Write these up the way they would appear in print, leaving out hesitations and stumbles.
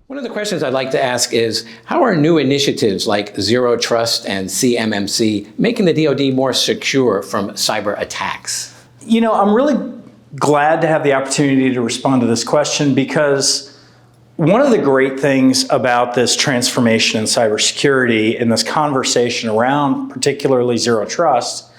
One of the questions I'd like to ask is, how are new initiatives like Zero Trust and CMMC making the DoD more secure from cyber attacks? You know, I'm really glad to have the opportunity to respond to this question, because one of the great things about this transformation in cybersecurity and this conversation around particularly Zero Trust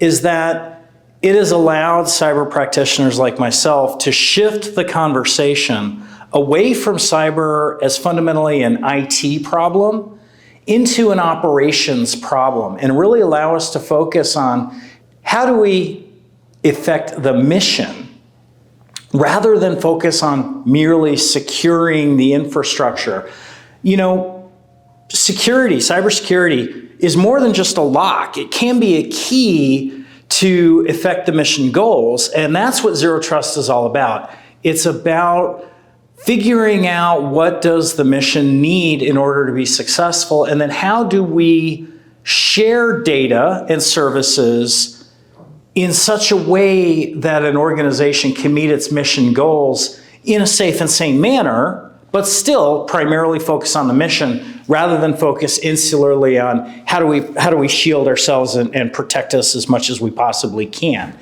is that it has allowed cyber practitioners like myself to shift the conversation away from cyber as fundamentally an IT problem into an operations problem, and really allow us to focus on how do we affect the mission rather than focus on merely securing the infrastructure. You know, cybersecurity is more than just a lock. It can be a key to affect the mission goals, and that's what Zero Trust is all about. It's about figuring out what does the mission need in order to be successful, and then how do we share data and services in such a way that an organization can meet its mission goals in a safe and sane manner, but still primarily focus on the mission rather than focus insularly on how do we shield ourselves and protect us as much as we possibly can.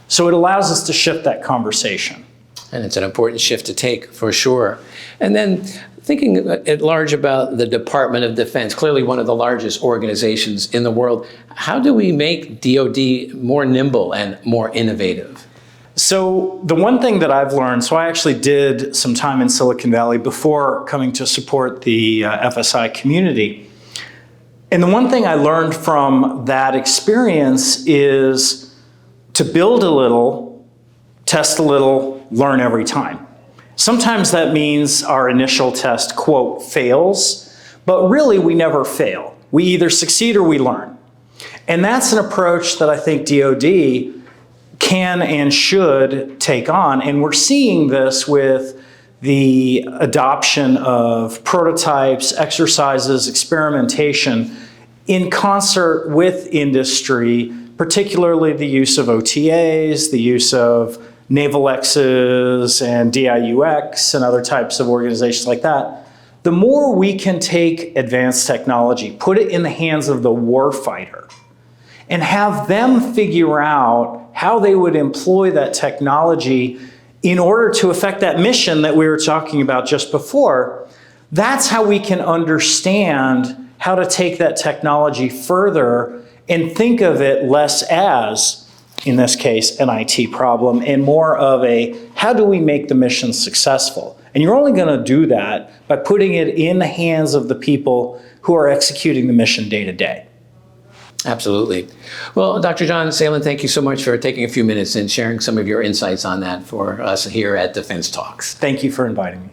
So it allows us to shift that conversation. And it's an important shift to take, for sure. And then thinking at large about the Department of Defense, clearly one of the largest organizations in the world, how do we make DoD more nimble and more innovative? So the one thing that I've learned, so I actually did some time in Silicon Valley before coming to support the FSI community. And the one thing I learned from that experience is to build a little, test a little, learn every time. Sometimes that means our initial test, quote, fails, but really we never fail. We either succeed or we learn. And that's an approach that I think DoD can and should take on. And we're seeing this with the adoption of prototypes, exercises, experimentation in concert with industry, particularly the use of OTAs, the use of Naval X's and DIUX and other types of organizations like that. The more we can take advanced technology, put it in the hands of the warfighter, and have them figure out how they would employ that technology in order to affect that mission that we were talking about just before, that's how we can understand how to take that technology further and think of it less as, in this case, an IT problem, and more of a, how do we make the mission successful? And you're only going to do that by putting it in the hands of the people who are executing the mission day to day. Absolutely. Well, Dr. John Sahlin, thank you so much for taking a few minutes and sharing some of your insights on that for us here at Defense Talks. Thank you for inviting me.